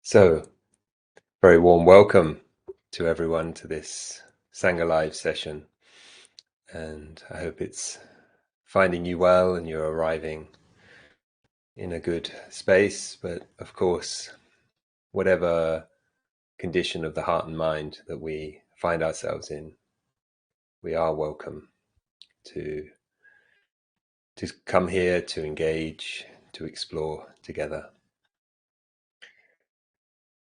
So, very warm welcome to everyone to this Sangha Live session. And I hope it's finding you well and you're arriving in a good space. But of course, whatever condition of the heart and mind that we find ourselves in, we are welcome to, to come here, to engage, to explore together.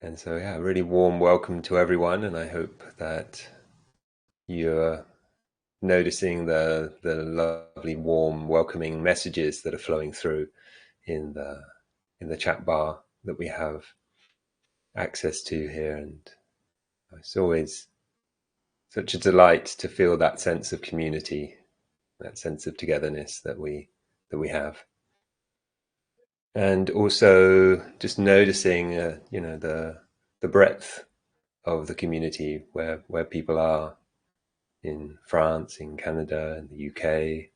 And so, yeah, really warm welcome to everyone. And I hope that you're noticing the lovely, warm, welcoming messages that are flowing through in the chat bar that we have access to here. And it's always such a delight to feel that sense of community, that sense of togetherness that we have. And also just noticing, the breadth of the community where people are in France, in Canada, in the UK,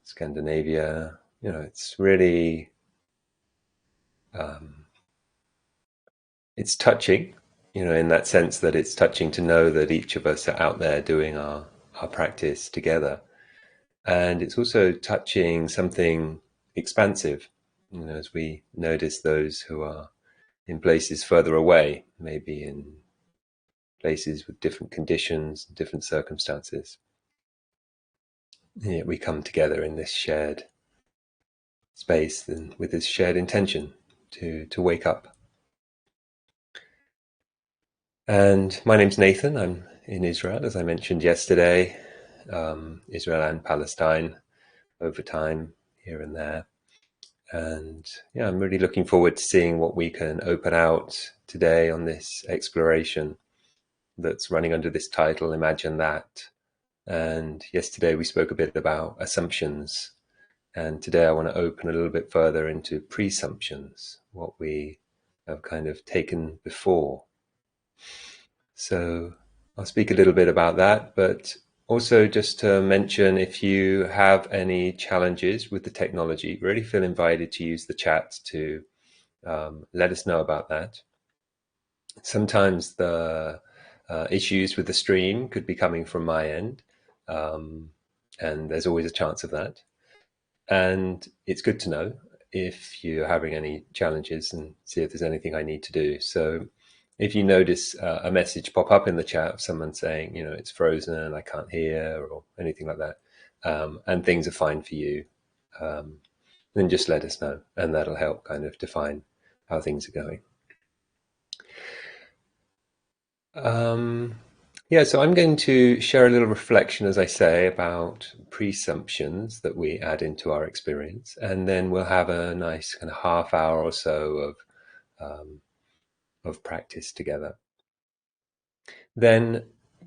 Scandinavia. It's really um, it's touching, in that sense that it's touching to know that each of us are out there doing our practice together. And it's also touching something expansive, as we notice those who are in places further away, maybe in places with different conditions, different circumstances. And yet we come together in this shared space and with this shared intention to wake up. And my name's Nathan. I'm in Israel, as I mentioned yesterday, Israel and Palestine over time here and there. And yeah, I'm really looking forward to seeing what we can open out today on this exploration that's running under this title, Imagine That. And yesterday we spoke a bit about assumptions. And today I want to open a little bit further into presumptions, what we have kind of taken before. So I'll speak a little bit about that, but also just to mention, if you have any challenges with the technology, really feel invited to use the chat to let us know about that. Sometimes the issues with the stream could be coming from my end, um, and there's always a chance of that. And it's good to know if you're having any challenges and see if there's anything I need to do. So if you notice a message pop up in the chat of someone saying, it's frozen, I can't hear, or anything like that, and things are fine for you, um, then just let us know, and that'll help kind of define how things are going. Um, yeah, so I'm going to share a little reflection, as I say, about presumptions that we add into our experience, and then we'll have a nice kind of half hour or so of practice together. Then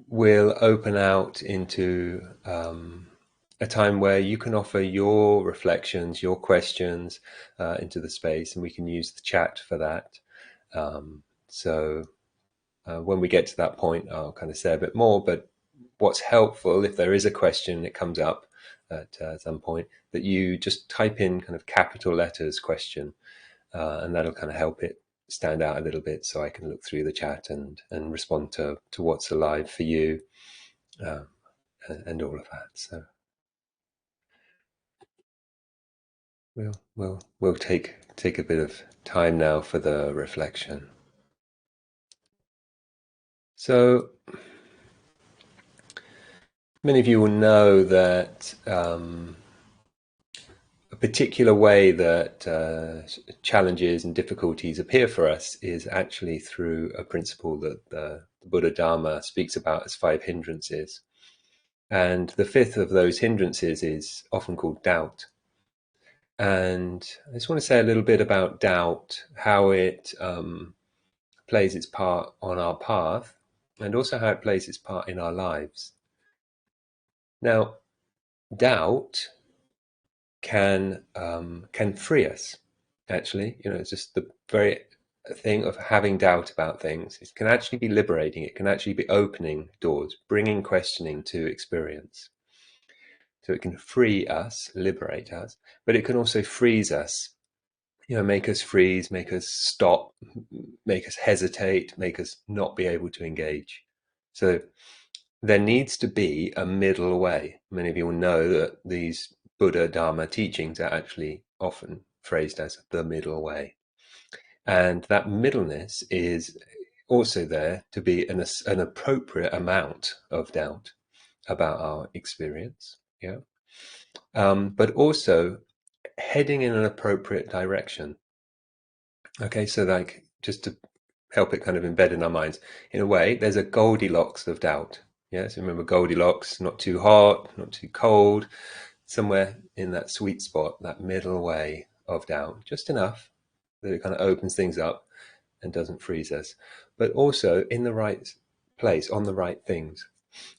we'll open out into a time where you can offer your reflections, your questions into the space, and we can use the chat for that. So when we get to that point, I'll kind of say a bit more, but what's helpful, if there is a question that comes up at some point, that you just type in kind of capital letters question, and that'll kind of help it stand out a little bit so I can look through the chat and respond to what's alive for you, um, and all of that. So we'll take a bit of time now for the reflection. So many of you will know that a particular way that challenges and difficulties appear for us is actually through a principle that the Buddha Dharma speaks about as 5 hindrances. And the fifth of those hindrances is often called doubt. And I just want to say a little bit about doubt, how it plays its part on our path, and also how it plays its part in our lives. Now, doubt can free us. Actually, it's just the very thing of having doubt about things. It can actually be liberating. It can actually be opening doors, bringing questioning to experience. So it can free us, liberate us, but it can also freeze us make us freeze, make us stop, make us hesitate, make us not be able to engage. So there needs to be a middle way. Many of you will know that these Buddha Dharma teachings are actually often phrased as the middle way. And that middleness is also there to be an appropriate amount of doubt about our experience. Yeah. But also heading in an appropriate direction. Okay, so like just to help it kind of embed in our minds, in a way, there's a Goldilocks of doubt. Yeah, so remember Goldilocks, not too hot, not too cold, somewhere in that sweet spot, that middle way of doubt, just enough that it kind of opens things up and doesn't freeze us, but also in the right place, on the right things.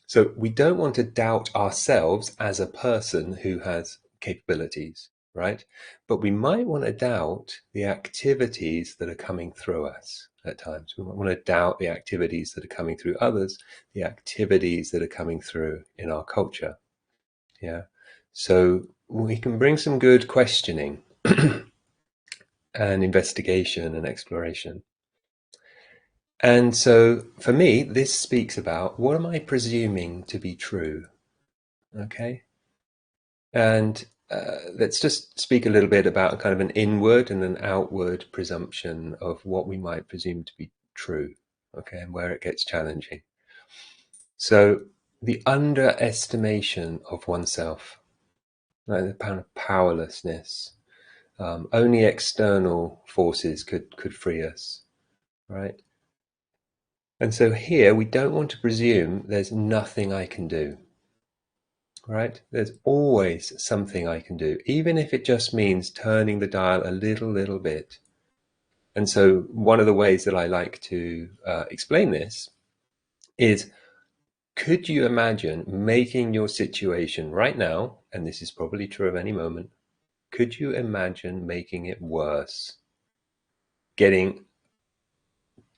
So we don't want to doubt ourselves as a person who has capabilities, right? But we might want to doubt the activities that are coming through us at times. We might want to doubt the activities that are coming through others, the activities that are coming through in our culture. Yeah. So we can bring some good questioning and investigation and exploration. And so for me, this speaks about what am I presuming to be true? Okay. And let's just speak a little bit about kind of an inward and an outward presumption of what we might presume to be true, okay, and where it gets challenging. So the underestimation of oneself, like the kind of powerlessness, only external forces could free us, right? And so here we don't want to presume there's nothing I can do. Right? There's always something I can do, even if it just means turning the dial a little bit. And so, one of the ways that I like to explain this is, could you imagine making your situation right now, and this is probably true of any moment, could you imagine making it worse? Getting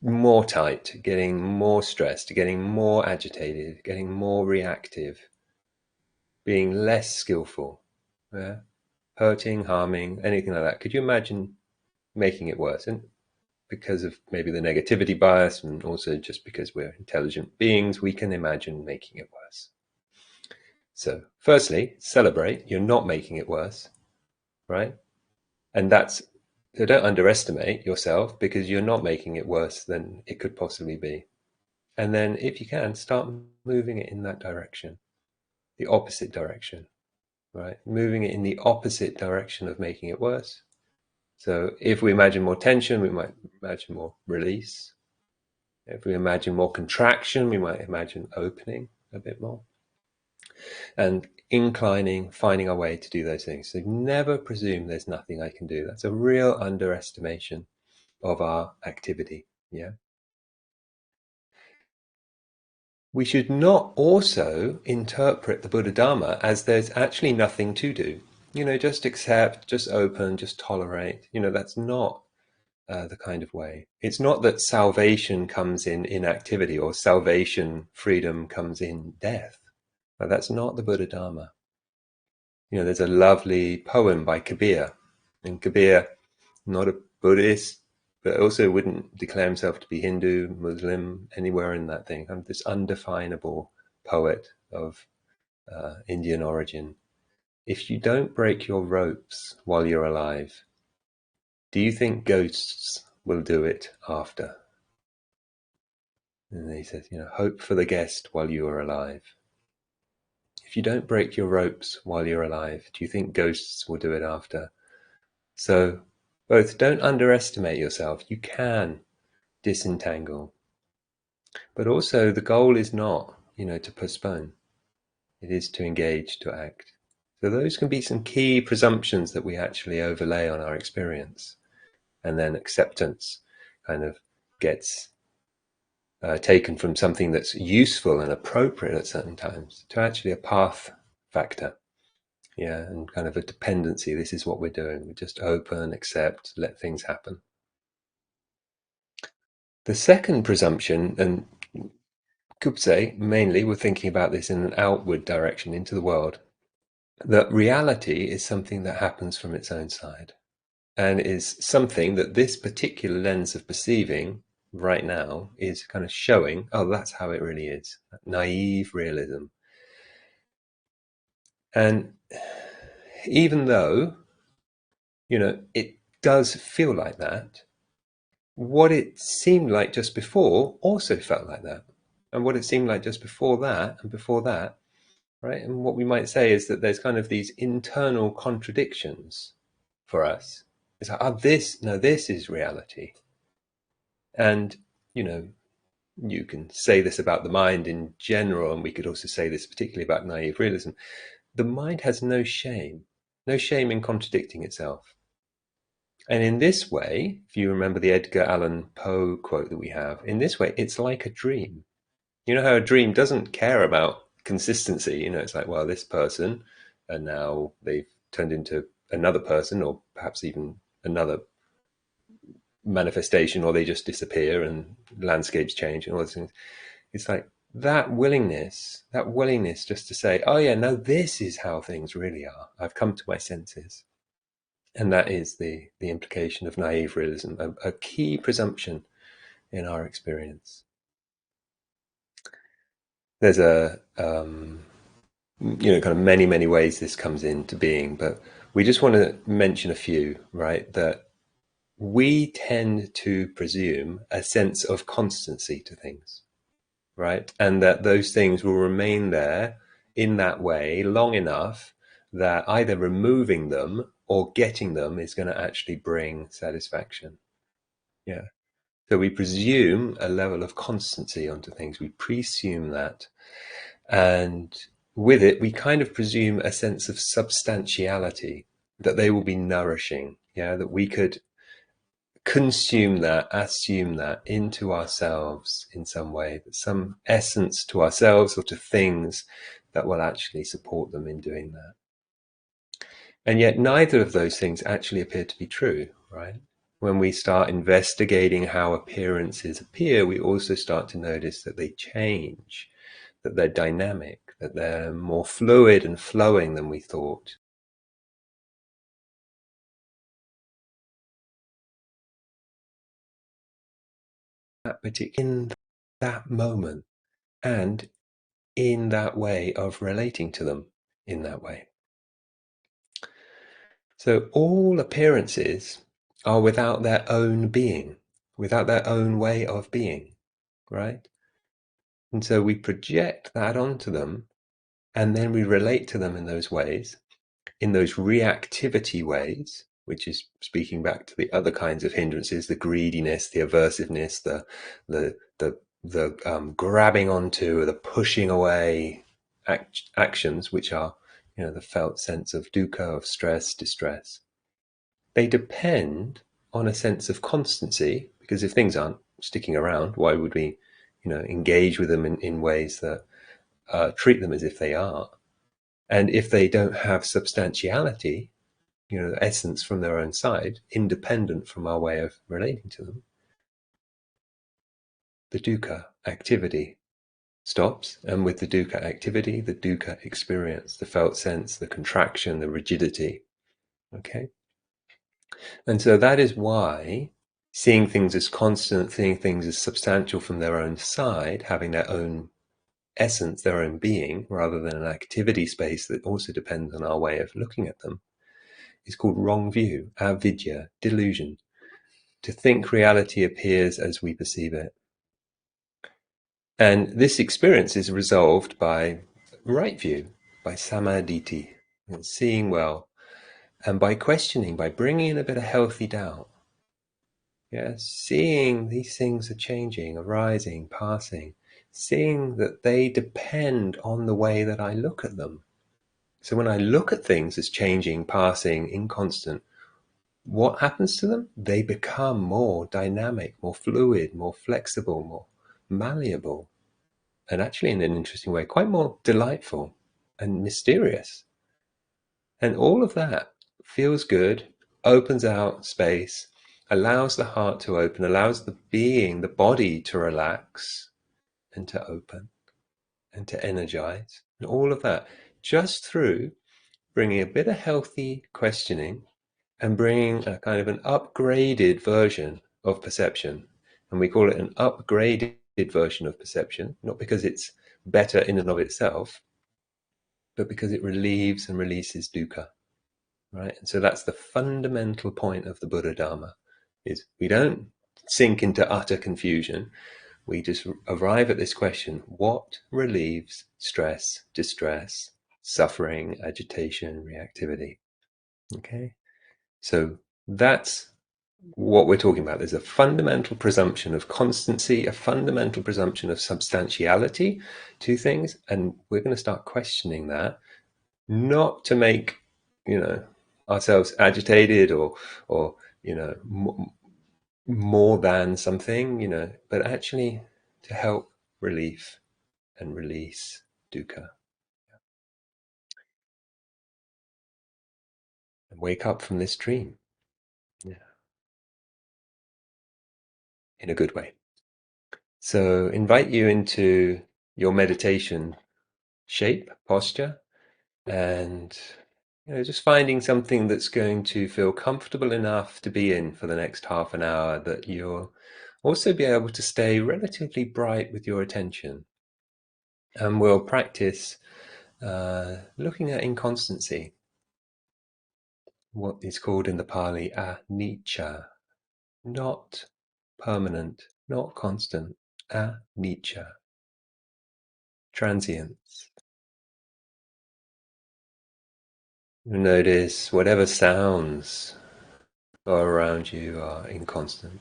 more tight, getting more stressed, getting more agitated, getting more reactive, being less skillful, yeah? Hurting, harming, anything like that. Could you imagine making it worse? And because of maybe the negativity bias, and also just because we're intelligent beings, we can imagine making it worse. So, firstly, celebrate you're not making it worse, right? And that's, so don't underestimate yourself because you're not making it worse than it could possibly be. And then, if you can, start moving it in that direction, the opposite direction, right? Moving it in the opposite direction of making it worse. So if we imagine more tension, we might imagine more release. If we imagine more contraction, we might imagine opening a bit more. And inclining, finding our way to do those things. So never presume there's nothing I can do. That's a real underestimation of our activity. Yeah. We should not also interpret the Buddha Dharma as there's actually nothing to do. Just accept, just open, just tolerate. That's not the kind of way. It's not that salvation comes in inactivity or salvation, freedom comes in death. But that's not the Buddha Dharma. There's a lovely poem by Kabir, and Kabir, not a Buddhist, but also wouldn't declare himself to be Hindu, Muslim, anywhere in that thing. Kind of this undefinable poet of Indian origin. If you don't break your ropes while you're alive, do you think ghosts will do it after? And he says, hope for the guest while you are alive. If you don't break your ropes while you're alive, do you think ghosts will do it after? So, both don't underestimate yourself. You can disentangle. But also, the goal is not, to postpone. It is to engage, to act. So, those can be some key presumptions that we actually overlay on our experience. And then acceptance kind of gets taken from something that's useful and appropriate at certain times to actually a path factor. Yeah, and kind of a dependency. This is what we're doing. We just open, accept, let things happen. The second presumption, and could say mainly we're thinking about this in an outward direction into the world, that reality is something that happens from its own side. and is something that this particular lens of perceiving right now is kind of showing, oh, that's how it really is. Naive realism. And even though, it does feel like that, what it seemed like just before also felt like that. And what it seemed like just before that and before that, right? And what we might say is that there's kind of these internal contradictions for us. It's like, oh, this is reality. And, you know, you can say this about the mind in general, and we could also say this particularly about naive realism. The mind has no shame in contradicting itself. And in this way, if you remember the Edgar Allan Poe quote that we have, in this way, it's like a dream. You know how a dream doesn't care about consistency. It's like, well, this person, and now they've turned into another person, or perhaps even another manifestation, or they just disappear and landscapes change and all those things. It's like that willingness just to say, oh yeah, no, this is how things really are. I've come to my senses. And that is the implication of naive realism, a key presumption in our experience. There's kind of many ways this comes into being, but we just want to mention a few, right? That we tend to presume a sense of constancy to things, right? And that those things will remain there in that way long enough that either removing them or getting them is going to actually bring satisfaction. Yeah. So we presume a level of constancy onto things. We presume that. And with it, we kind of presume a sense of substantiality, that they will be nourishing. Yeah. That we could consume that, assume that into ourselves in some way, some essence to ourselves or to things that will actually support them in doing that. And yet, neither of those things actually appear to be true, right? When we start investigating how appearances appear, we also start to notice that they change, that they're dynamic, that they're more fluid and flowing than we thought. That particular in that moment and in that way of relating to them in that way. So all appearances are without their own being, without their own way of being, right? And so we project that onto them, and then we relate to them in those ways, in those reactivity ways, which is speaking back to the other kinds of hindrances, the greediness, the aversiveness, the grabbing onto, the pushing away actions, which are, the felt sense of dukkha, of stress, distress. They depend on a sense of constancy, because if things aren't sticking around, why would we, engage with them in ways that treat them as if they are? And if they don't have substantiality, essence from their own side, independent from our way of relating to them, the dukkha activity stops. And with the dukkha activity, the dukkha experience, the felt sense, the contraction, the rigidity. Okay. And so that is why seeing things as constant, seeing things as substantial from their own side, having their own essence, their own being, rather than an activity space that also depends on our way of looking at them, is called wrong view, avidya, delusion. To think reality appears as we perceive it. And this experience is resolved by right view, by samadhi, seeing well, and by questioning, by bringing in a bit of healthy doubt. Yeah, seeing these things are changing, arising, passing, seeing that they depend on the way that I look at them. So when I look at things as changing, passing, inconstant, what happens to them? They become more dynamic, more fluid, more flexible, more malleable, and actually, in an interesting way, quite more delightful and mysterious. And all of that feels good, opens out space, allows the heart to open, allows the being, the body to relax and to open and to energize, and all of that just through bringing a bit of healthy questioning and bringing a kind of an upgraded version of perception. And we call it an upgraded version of perception, not because it's better in and of itself, but because it relieves and releases dukkha, right? And so that's the fundamental point of the Buddha Dharma, is we don't sink into utter confusion. We just arrive at this question: what relieves stress, distress, suffering, agitation, reactivity? Okay, so that's what we're talking about. There's a fundamental presumption of constancy, a fundamental presumption of substantiality to things, and we're going to start questioning that, not to make, you know, ourselves agitated or you know, more than something, you know, but actually to help relief and release dukkha and wake up from this dream, yeah, in a good way. So invite you into your meditation shape, posture, and just finding something that's going to feel comfortable enough to be in for the next half an hour, that you'll also be able to stay relatively bright with your attention. And we'll practice looking at inconstancy, what is called in the Pali anicca, not permanent, not constant, anicca, transience. Notice whatever sounds are around you are inconstant.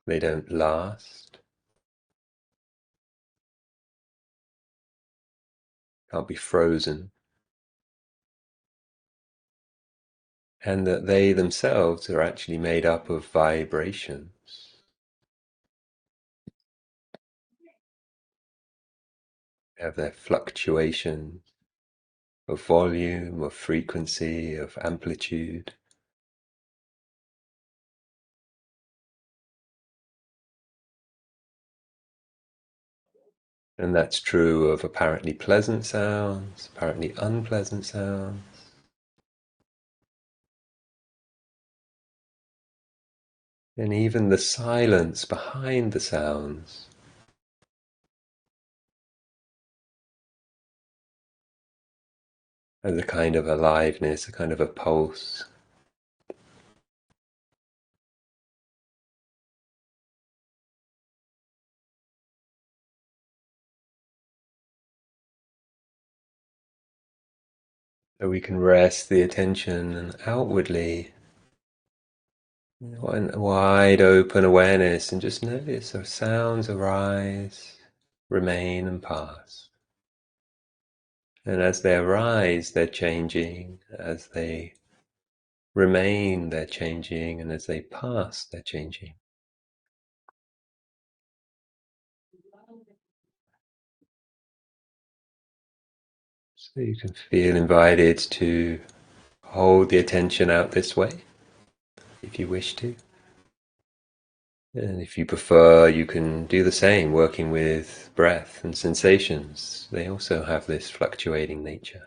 They don't last, can't be frozen, and that they themselves are actually made up of vibrations. They have their fluctuations of volume, of frequency, of amplitude. And that's true of apparently pleasant sounds, apparently unpleasant sounds, and even the silence behind the sounds. As a kind of aliveness, a kind of a pulse. So we can rest the attention outwardly, wide open awareness, and just notice how sounds arise, remain, and pass. And as they arise, they're changing. As they remain, they're changing. And as they pass, they're changing. So you can feel invited to hold the attention out this way, if you wish to. And if you prefer, you can do the same, working with breath and sensations. They also have this fluctuating nature.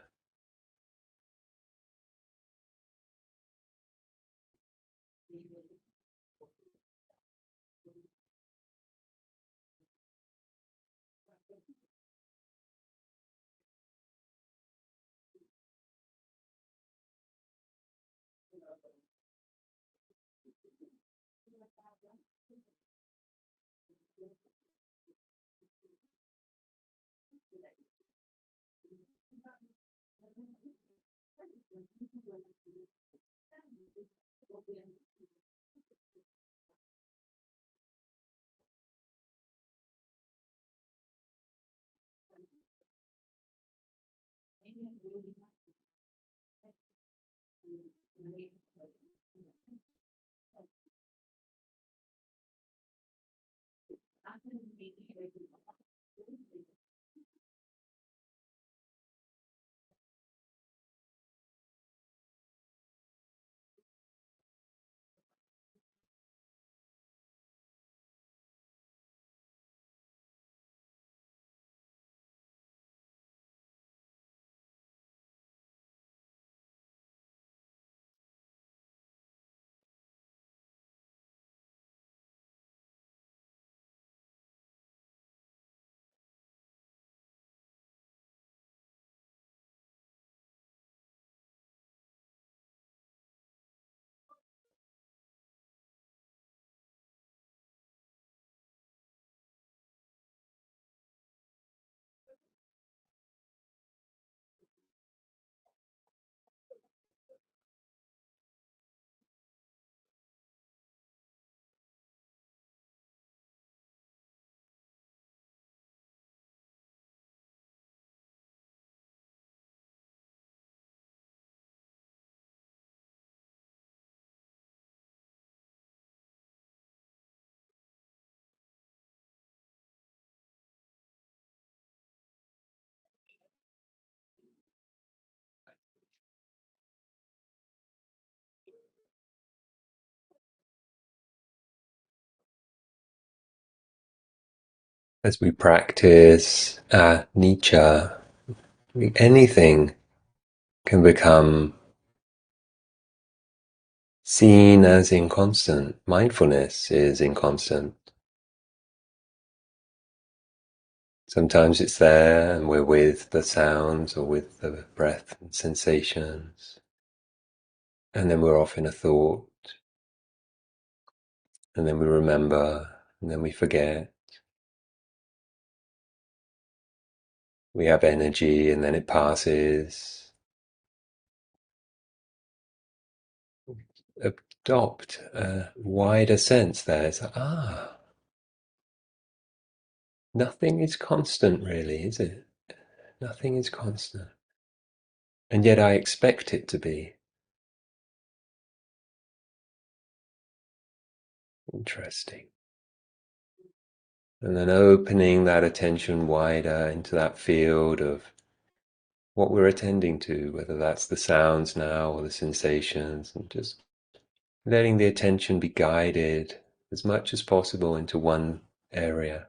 As we practice anicca, anything can become seen as inconstant. Mindfulness is inconstant. Sometimes it's there and we're with the sounds or with the breath and sensations. And then we're off in a thought. And then we remember. And then we forget. We have energy and then it passes. Adopt a wider sense there. It's like, nothing is constant really, is it? Nothing is constant. And yet I expect it to be. Interesting. And then opening that attention wider into that field of what we're attending to, whether that's the sounds now or the sensations, and just letting the attention be guided as much as possible into one area.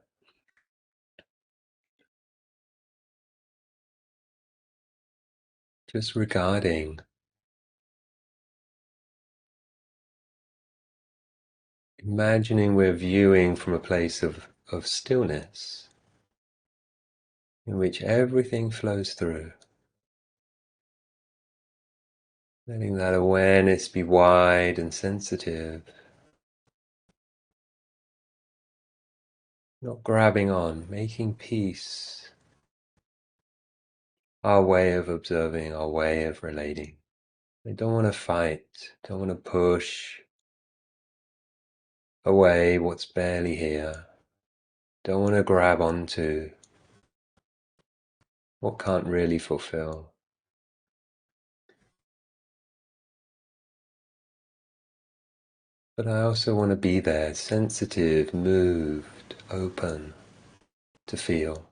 Just regarding, imagining we're viewing from a place of stillness in which everything flows through. Letting that awareness be wide and sensitive, not grabbing on, making peace, our way of observing, our way of relating. I don't want to fight, don't want to push away what's barely here, don't want to grab onto what can't really fulfill. But I also want to be there, sensitive, moved, open to feel.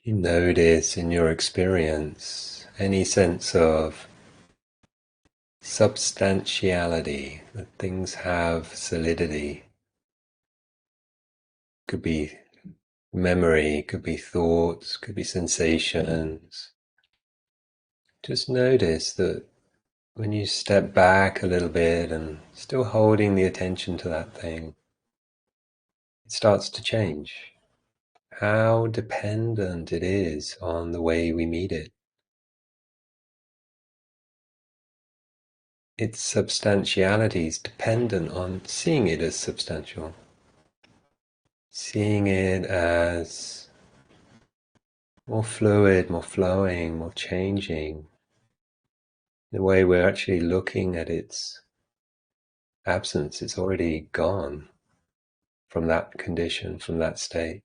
You notice in your experience any sense of substantiality, that things have solidity. Could be memory, could be thoughts, could be sensations. Just notice that when you step back a little bit and still holding the attention to that thing, it starts to change. How dependent it is on the way we meet it. Its substantiality is dependent on seeing it as substantial, seeing it as more fluid, more flowing, more changing. The way we're actually looking at its absence, it's already gone from that condition, from that state.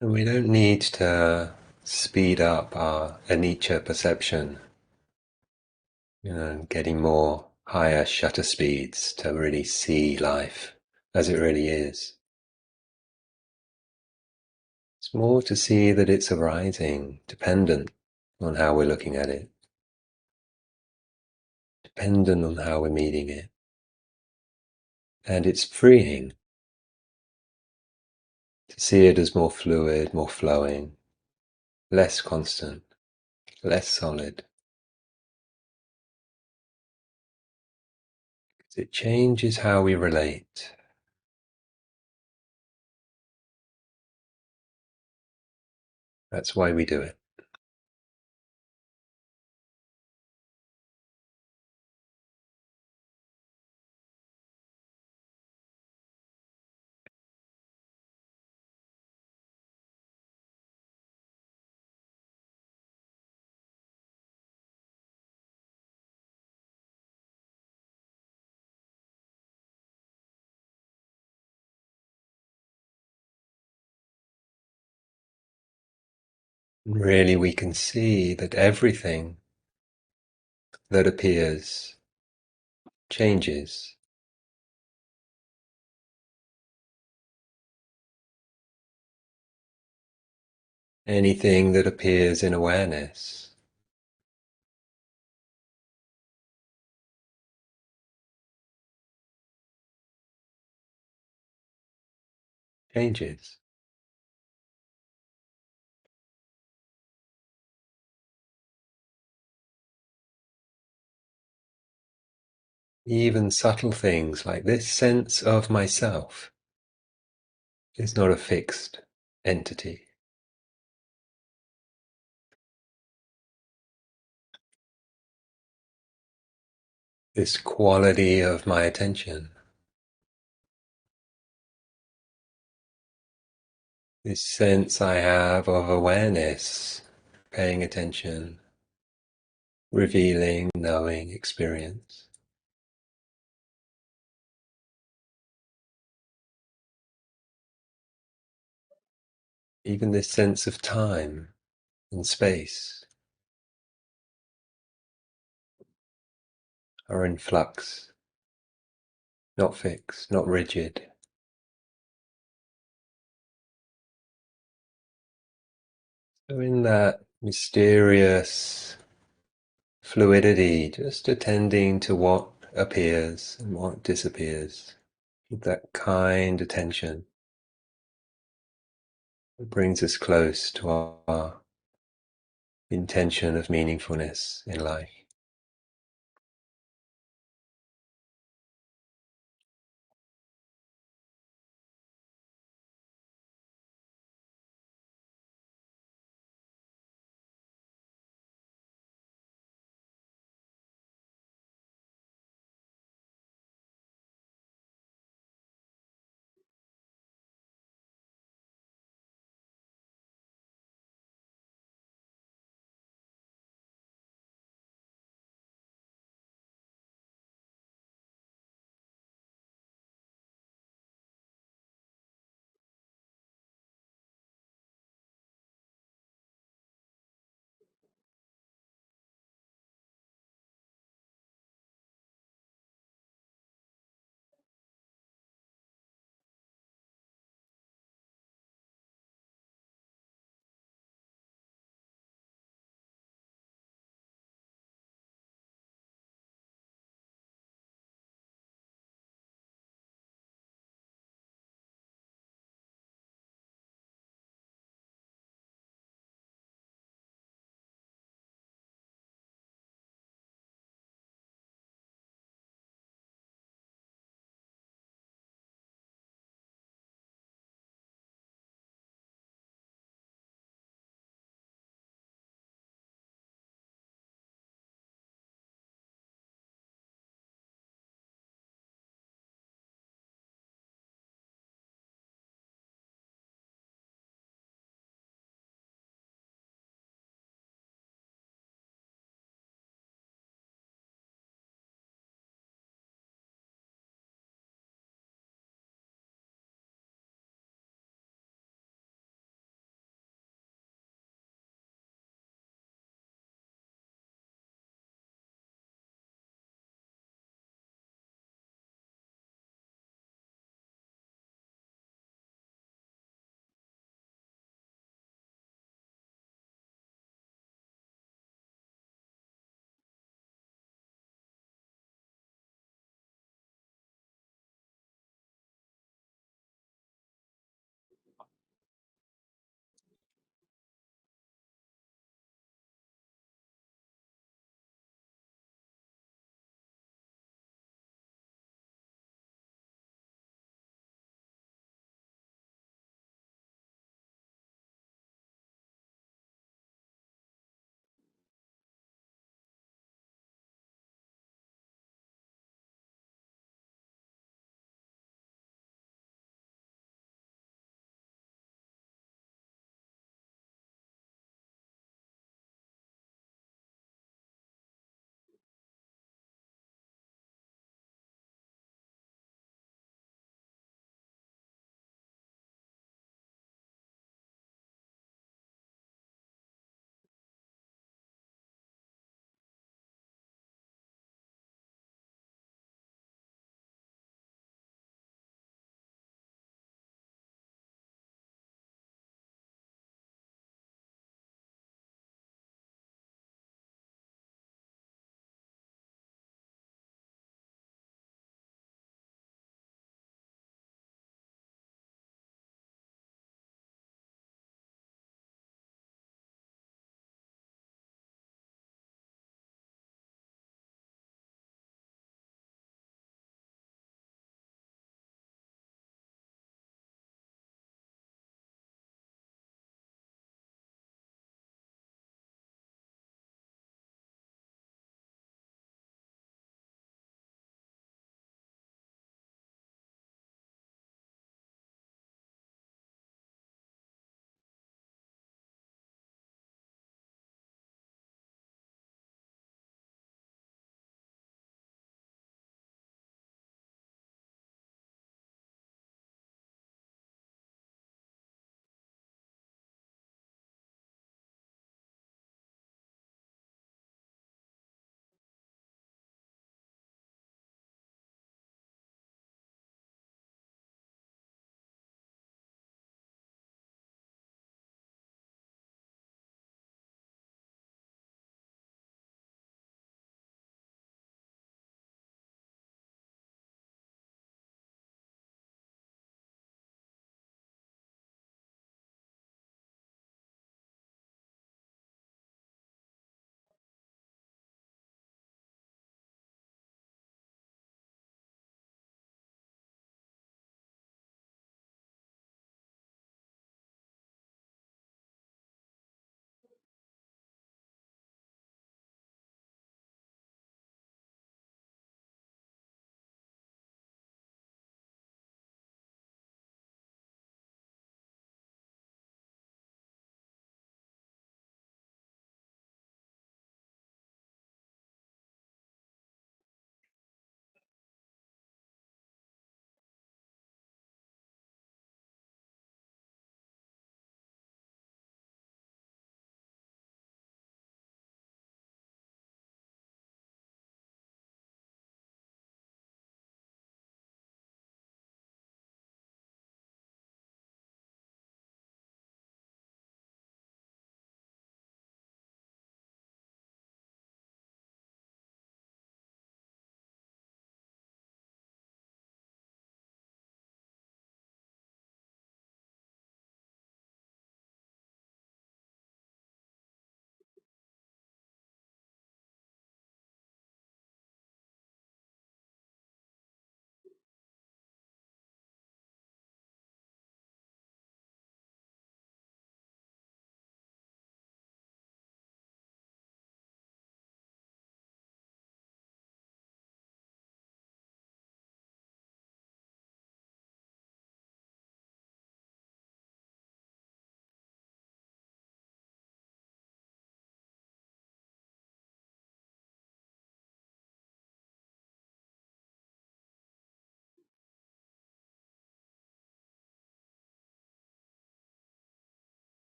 And we don't need to speed up our anicca perception, getting more higher shutter speeds to really see life as it really is. It's more to see that it's arising, dependent on how we're looking at it, dependent on how we're meeting it. And it's freeing to see it as more fluid, more flowing, less constant, less solid. It changes how we relate. That's why we do it. And really, we can see that everything that appears changes. Anything that appears in awareness changes. Even subtle things like this sense of myself is not a fixed entity. This quality of my attention, this sense I have of awareness, paying attention, revealing, knowing, experience. Even this sense of time and space are in flux, not fixed, not rigid. So in that mysterious fluidity, just attending to what appears and what disappears with that kind attention, it brings us close to our intention of meaningfulness in life.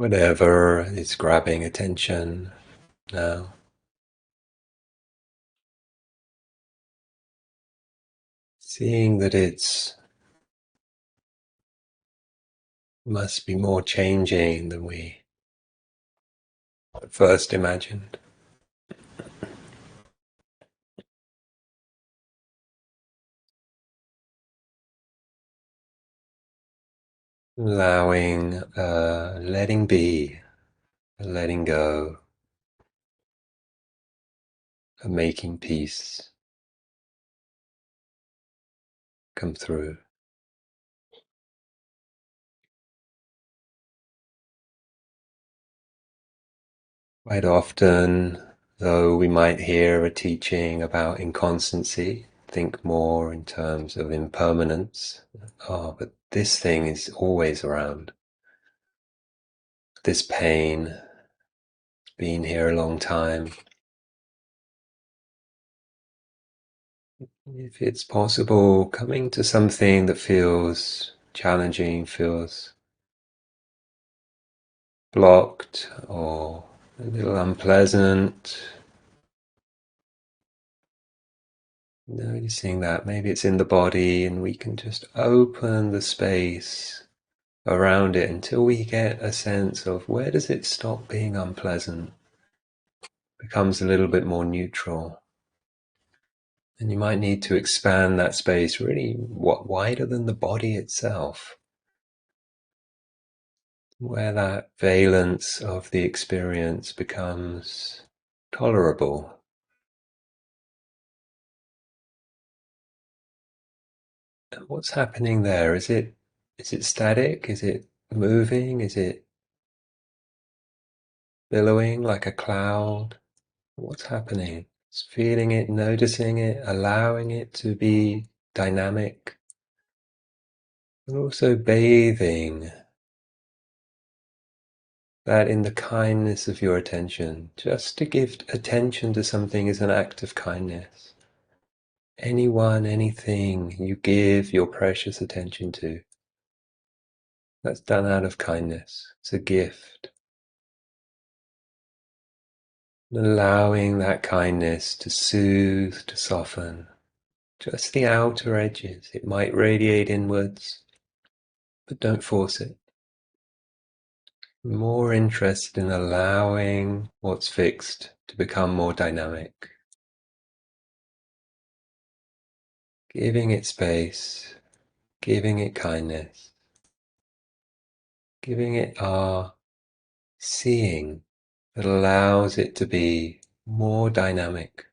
Whatever is grabbing attention now, seeing that it's must be more changing than we at first imagined. Allowing, letting be, letting go, making peace come through. Quite often, though, we might hear a teaching about inconstancy, think more in terms of impermanence. Oh, but this thing is always around. This pain has been here a long time. If it's possible, coming to something that feels challenging, feels blocked or a little unpleasant, noticing that maybe it's in the body and we can just open the space around it until we get a sense of where does it stop being unpleasant, becomes a little bit more neutral. And you might need to expand that space really wider than the body itself, where that valence of the experience becomes tolerable. And what's happening there? Is it static? Is it moving? Is it billowing like a cloud? What's happening? Just feeling it, noticing it, allowing it to be dynamic, and also bathing that in the kindness of your attention. Just to give attention to something is an act of kindness. Anyone, anything you give your precious attention to, that's done out of kindness. It's a gift. Allowing that kindness to soothe, to soften, just the outer edges. It might radiate inwards, but don't force it. More interested in allowing what's fixed to become more dynamic, giving it space, giving it kindness, giving it our seeing that allows it to be more dynamic.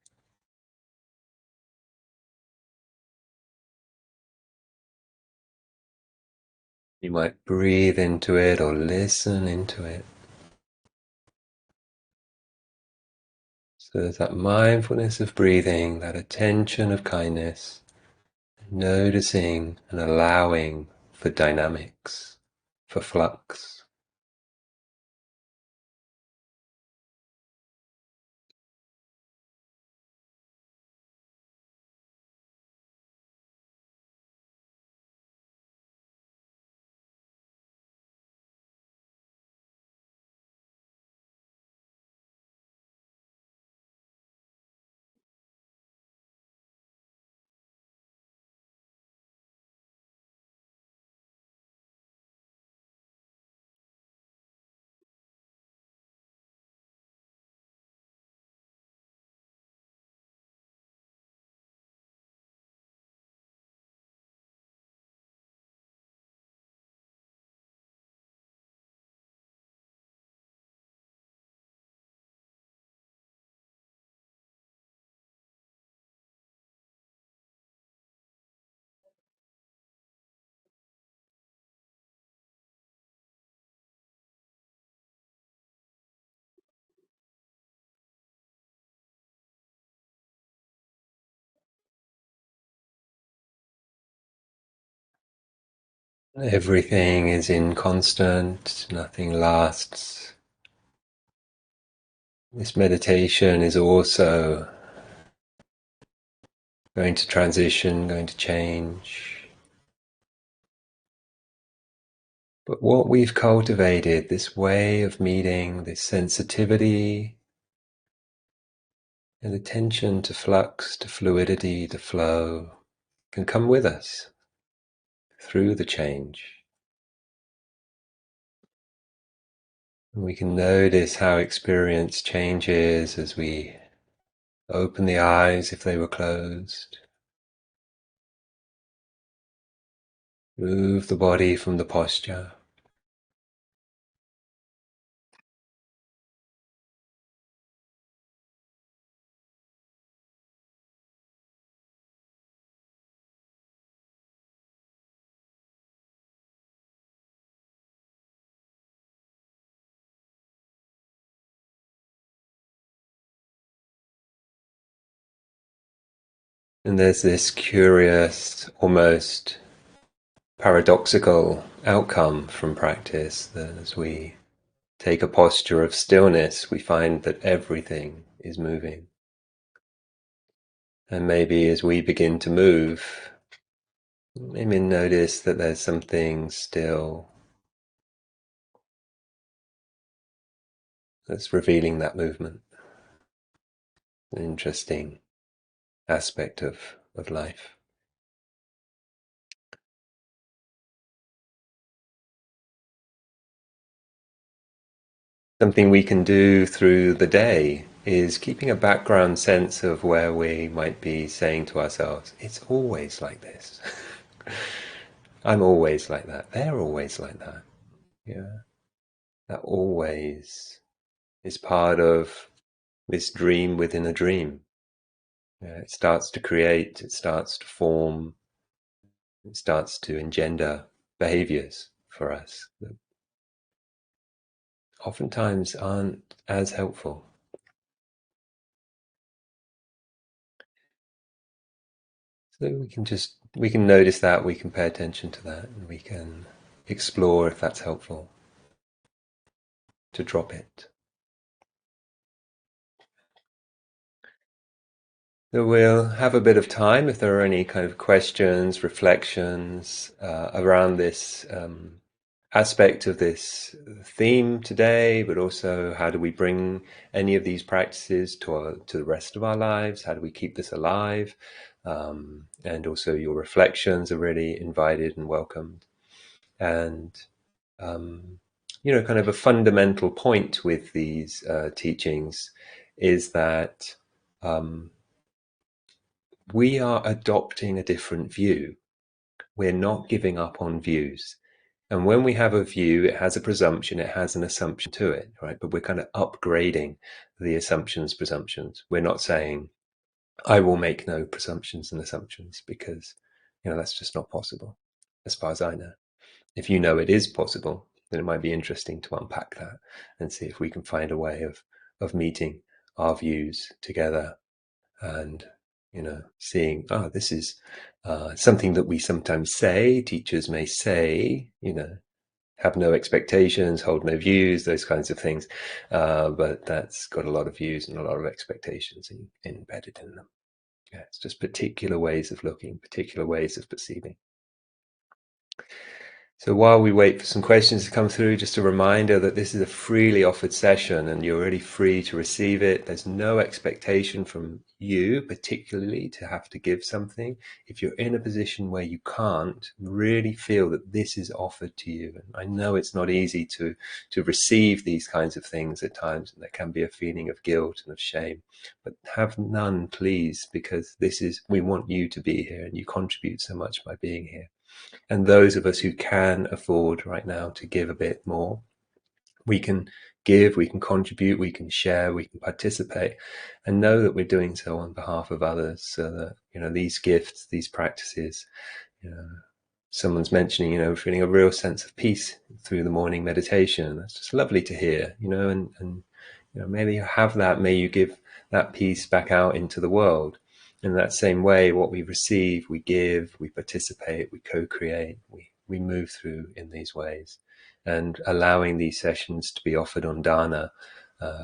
You might breathe into it or listen into it. So there's that mindfulness of breathing, that attention of kindness, noticing and allowing for dynamics, for flux. Everything is inconstant, nothing lasts. This meditation is also going to transition, going to change. But what we've cultivated, this way of meeting, this sensitivity and attention to flux, to fluidity, to flow, can come with us through the change. And we can notice how experience changes as we open the eyes if they were closed, move the body from the posture. And there's this curious, almost paradoxical outcome from practice that as we take a posture of stillness, we find that everything is moving. And maybe as we begin to move, maybe notice that there's something still that's revealing that movement. An interesting aspect of life. Something we can do through the day is keeping a background sense of where we might be saying to ourselves, it's always like this. I'm always like that. They're always like that. Yeah. That always is part of this dream within a dream. Yeah, it starts to create, it starts to form, it starts to engender behaviors for us that oftentimes aren't as helpful. So we can notice that, we can pay attention to that, and we can explore if that's helpful to drop it. So we'll have a bit of time if there are any kind of questions, reflections around this aspect of this theme today, but also how do we bring any of these practices to the rest of our lives? How do we keep this alive? And also your reflections are really invited and welcomed. And kind of a fundamental point with these teachings is that we are adopting a different view. We're not giving up on views. And when we have a view, it has a presumption, it has an assumption to it, right? But we're kind of upgrading the assumptions, presumptions. We're not saying, I will make no presumptions and assumptions because, that's just not possible, as far as I know. If you know it is possible, then it might be interesting to unpack that and see if we can find a way of meeting our views together and seeing, this is something that we sometimes say. Teachers may say, have no expectations, hold no views, those kinds of things, but that's got a lot of views and a lot of expectations embedded in them. Yeah, it's just particular ways of looking, particular ways of perceiving. So while we wait for some questions to come through, just a reminder that this is a freely offered session and you're really free to receive it. There's no expectation from you particularly to have to give something. If you're in a position where you can't, really feel that this is offered to you. And I know it's not easy to receive these kinds of things at times, and there can be a feeling of guilt and of shame, but have none, please, because we want you to be here and you contribute so much by being here. And those of us who can afford right now to give a bit more, we can give, we can contribute, we can share, we can participate, and know that we're doing so on behalf of others, so that these gifts, these practices, someone's mentioning, feeling a real sense of peace through the morning meditation. That's just lovely to hear, and maybe you have that, may you give that peace back out into the world. In that same way, what we receive, we give, we participate, we co-create, we move through in these ways. And allowing these sessions to be offered on dana,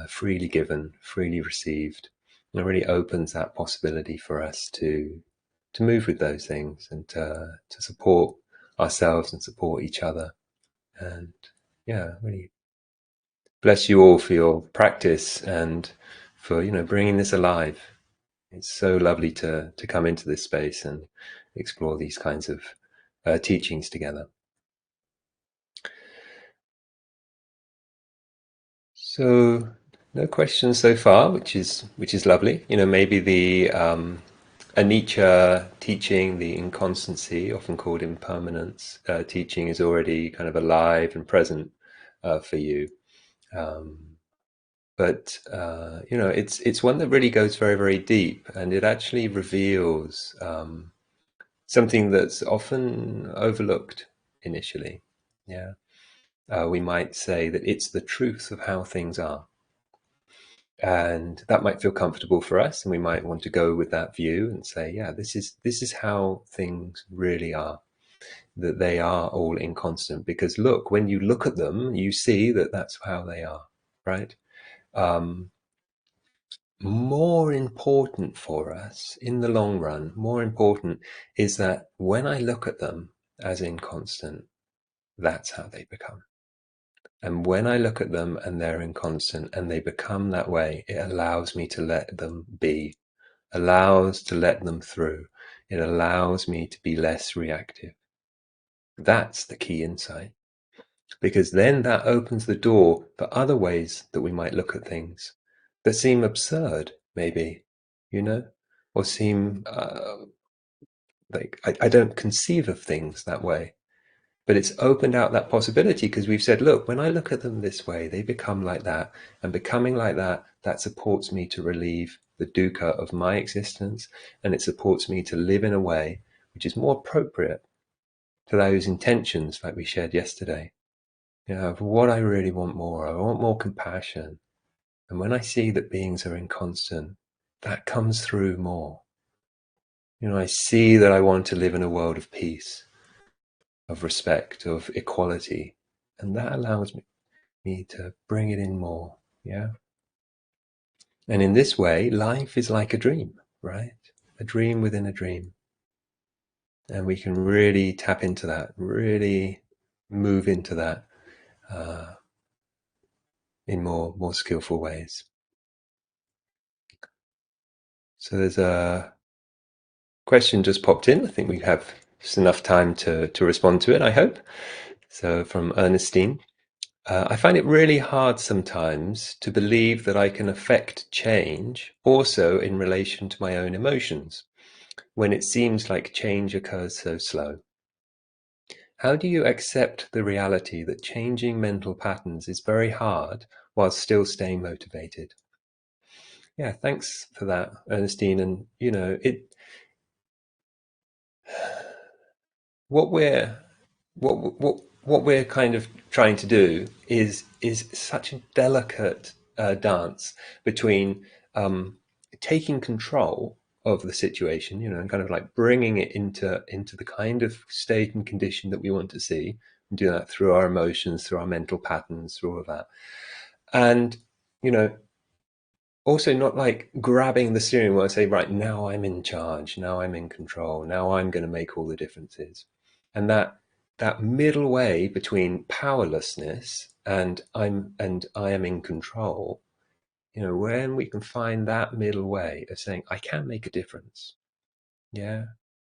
freely given, freely received, it really opens that possibility for us to move with those things and to support ourselves and support each other And yeah, really bless you all for your practice and for bringing this alive. It's so lovely to come into this space and explore these kinds of teachings together. So no questions so far, which is lovely. Maybe the anicca teaching, the inconstancy, often called impermanence teaching, is already kind of alive and present for you. Um, but it's one that really goes very, very deep, and it actually reveals something that's often overlooked initially. Yeah, we might say that it's the truth of how things are, and that might feel comfortable for us, and we might want to go with that view and say, yeah, this is how things really are. That they are all inconstant, because look, when you look at them, you see that that's how they are, right? Um, More important for us in the long run, more important is that when I look at them as inconstant, that's how they become. And when I look at them and they're inconstant and they become that way, it allows me to let them be, allows to let them through. It allows me to be less reactive. That's the key insight, because then that opens the door for other ways that we might look at things that seem absurd, maybe, you know, or seem like I don't conceive of things that way. But it's opened out that possibility because we've said, look, when I look at them this way, they become like that. And becoming like that, that supports me to relieve the dukkha of my existence. And it supports me to live in a way which is more appropriate to those intentions, like we shared yesterday. Of what I really want more. I want more compassion. And when I see that beings are inconstant, that comes through more. I see that I want to live in a world of peace, of respect, of equality. And that allows me to bring it in more. Yeah. And in this way, life is like a dream, right? A dream within a dream. And we can really tap into that, really move into that uh, in more skillful ways. So there's a question just popped in. I think we have just enough time to respond to it, I hope. So from Ernestine. I find it really hard sometimes to believe that I can affect change also in relation to my own emotions, when it seems like change occurs so slow. How do you accept the reality that changing mental patterns is very hard while still staying motivated? Yeah, thanks for that, Ernestine. And what we're what we're kind of trying to do is such a delicate dance between taking control of the situation, and kind of like bringing it into the kind of state and condition that we want to see, and do that through our emotions, through our mental patterns, through all of that, and you know also not like grabbing the steering wheel and say, right, now I'm in charge, now I'm in control, now I'm going to make all the differences. And that middle way between powerlessness and I am in control, when we can find that middle way of saying, I can make a difference. Yeah.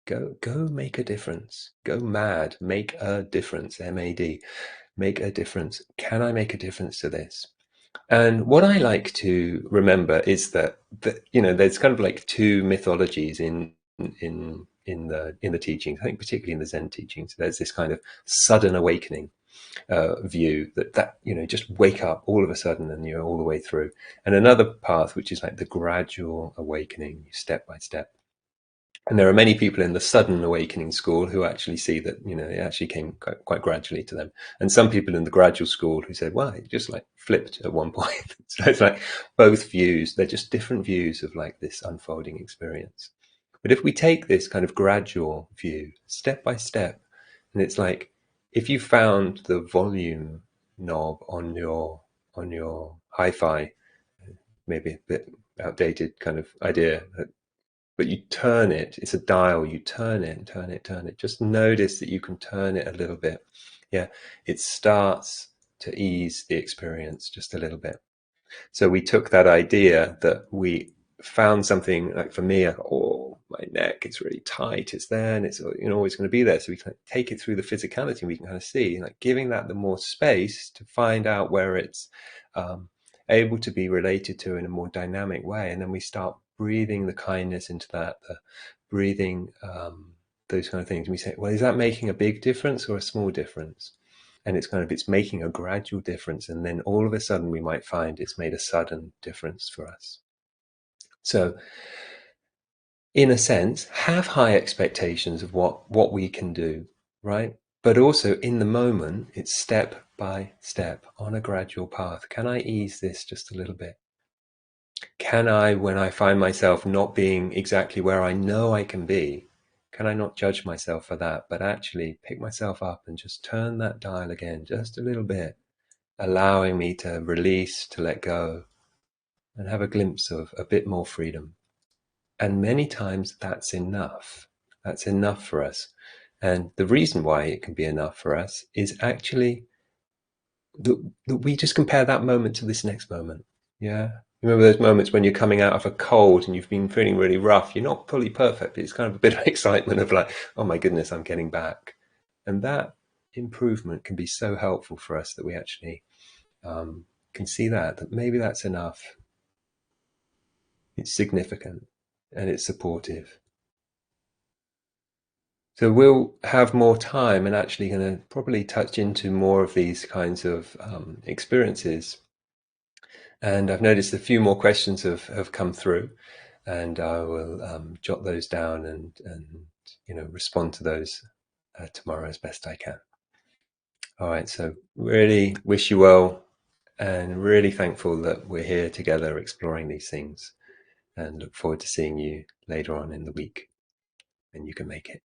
Go make a difference. Go mad. Make a difference. MAD. Make a difference. Can I make a difference to this? And what I like to remember is that there's kind of like two mythologies in the teachings. I think particularly in the Zen teachings, there's this kind of sudden awakening view that just wake up all of a sudden and you're all the way through, and another path which is like the gradual awakening, step by step. And there are many people in the sudden awakening school who actually see that it actually came quite gradually to them. And some people in the gradual school who said, well, it just like flipped at one point. So it's like both views, they're just different views of like this unfolding experience. But if we take this kind of gradual view, step by step, and it's like if you found the volume knob on your hi-fi, maybe a bit outdated kind of idea, but you turn it, it's a dial, you turn it, turn it, turn it. Just notice that you can turn it a little bit. Yeah, it starts to ease the experience just a little bit. So we took that idea that we found something, like for me, oh, my neck, it's really tight, it's there, and it's always going to be there. So we can take it through the physicality. We can kind of see, like giving that the more space to find out where it's um, able to be related to in a more dynamic way, and then we start breathing the kindness into that, the breathing those kind of things. And we say, well, is that making a big difference or a small difference? And it's making a gradual difference, and then all of a sudden we might find it's made a sudden difference for us. So in a sense, have high expectations of what we can do, right? But also in the moment, it's step by step on a gradual path. Can I ease this just a little bit? Can I, when I find myself not being exactly where I know I can be, can I not judge myself for that, but actually pick myself up and just turn that dial again just a little bit, allowing me to release, to let go, and have a glimpse of a bit more freedom. And many times that's enough. That's enough for us. And the reason why it can be enough for us is actually that we just compare that moment to this next moment. Yeah. Remember those moments when you're coming out of a cold and you've been feeling really rough? You're not fully perfect, but it's kind of a bit of excitement of like, oh my goodness, I'm getting back. And that improvement can be so helpful for us that we actually can see that maybe that's enough. It's significant and it's supportive. So we'll have more time and actually going to probably touch into more of these kinds of experiences. And I've noticed a few more questions have come through, and I will jot those down and respond to those tomorrow as best I can. All right. So really wish you well, and really thankful that we're here together exploring these things, and look forward to seeing you later on in the week when you can make it.